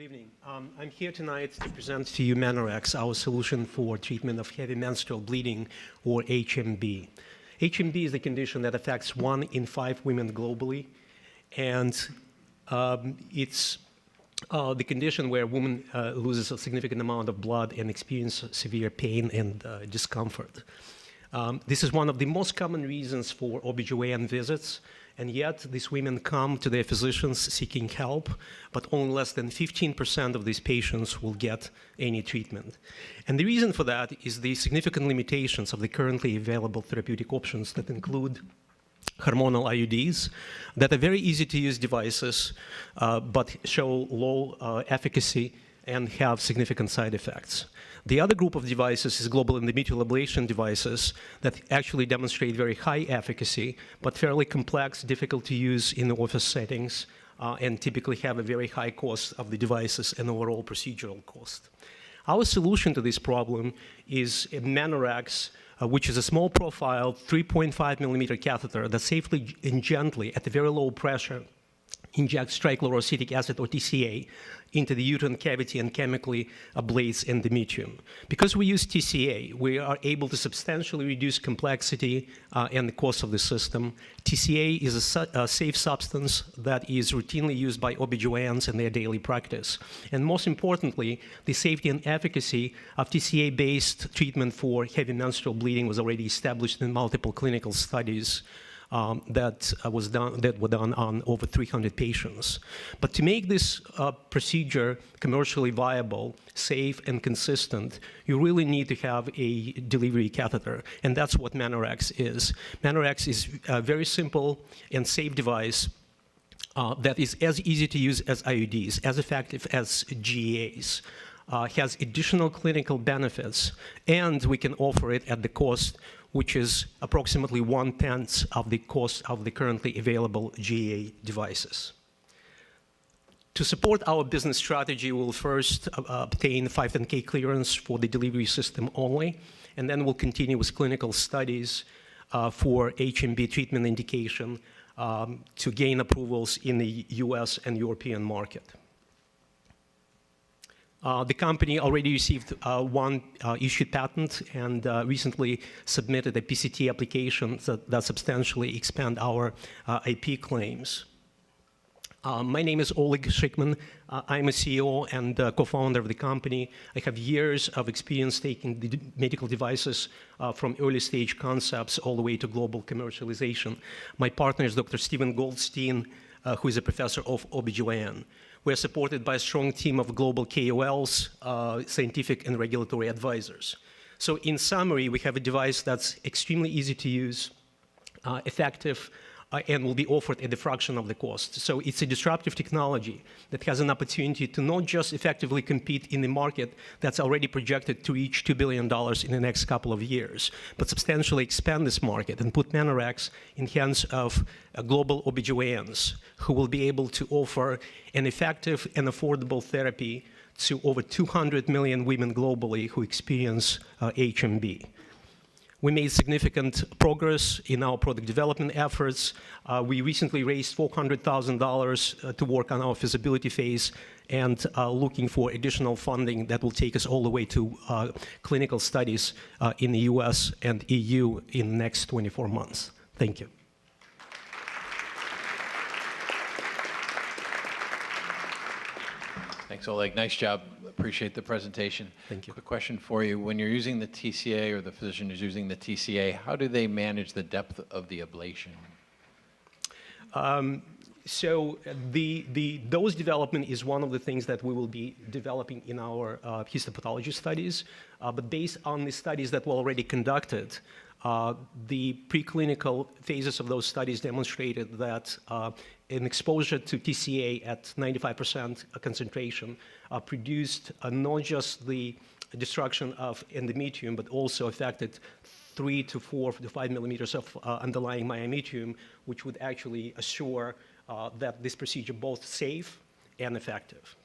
Good evening. I'm here tonight to present to you Manorex, our solution for treatment of heavy menstrual bleeding, or HMB. HMB is the condition that affects 1 in 5 women globally, and it's the condition where a woman loses a significant amount of blood and experiences severe pain and discomfort. This is one of the most common reasons for OBGYN visits, and yet these women come to their physicians seeking help, but only less than 15% of these patients will get any treatment. And the reason for that is the significant limitations of the currently available therapeutic options that include hormonal IUDs that are very easy to use devices, but show low efficacy and have significant side effects. The other group of devices is global endometrial ablation devices that actually demonstrate very high efficacy, but fairly complex, difficult to use in office settings, and typically have a very high cost of the devices and overall procedural cost. Our solution to this problem is a Manorex, which is a small profile 3.5 millimeter catheter that safely and gently at a very low pressure injects trichloroacetic acid, or TCA, into the uterine cavity and chemically ablates endometrium. Because we use TCA, we are able to substantially reduce complexity and the cost of the system. TCA is a safe substance that is routinely used by OBGYNs in their daily practice. And most importantly, the safety and efficacy of TCA-based treatment for heavy menstrual bleeding was already established in multiple clinical studies that were done on over 300 patients. But to make this procedure commercially viable, safe, and consistent, you really need to have a delivery catheter, and that's what Manorex is. Manorex is a very simple and safe device that is as easy to use as IUDs, as effective as GEAs. Has additional clinical benefits, and we can offer it at the cost which is approximately 1/10 of the cost of the currently available GEA devices. To support our business strategy, we'll first obtain 510(k) clearance for the delivery system only, and then we'll continue with clinical studies for HMB treatment indication to gain approvals in the US and European market. The company already received one issued patent and recently submitted a PCT application that substantially expand our IP claims. My name is Oleg Shikman. I'm a CEO and co-founder of the company. I have years of experience taking the medical devices from early stage concepts all the way to global commercialization. My partner is Dr. Stephen Goldstein, who is a professor of OBGYN. We're supported by a strong team of global KOLs, scientific and regulatory advisors. So in summary, we have a device that's extremely easy to use, effective, and will be offered at a fraction of the cost. So it's a disruptive technology that has an opportunity to not just effectively compete in the market that's already projected to reach $2 billion in the next couple of years, but substantially expand this market and put Manorex in hands of global OBGYNs who will be able to offer an effective and affordable therapy to over 200 million women globally who experience HMB. We made significant progress in our product development efforts. We recently raised $400,000 to work on our feasibility phase and looking for additional funding that will take us all the way to clinical studies in the US and EU in the next 24 months. Thank you. Thanks, Oleg. Nice job. Appreciate the presentation. Thank you. Quick question for you. When you're using the TCA, or the physician is using the TCA, how do they manage the depth of the ablation? So the dose development is one of the things that we will be developing in our histopathology studies. But based on the studies that were already conducted, the preclinical phases of those studies demonstrated that an exposure to TCA at 95% concentration produced not just the destruction of endometrium, but also affected 3 to 4 to 5 millimeters of underlying myometrium, which would actually assure that this procedure both safe and effective.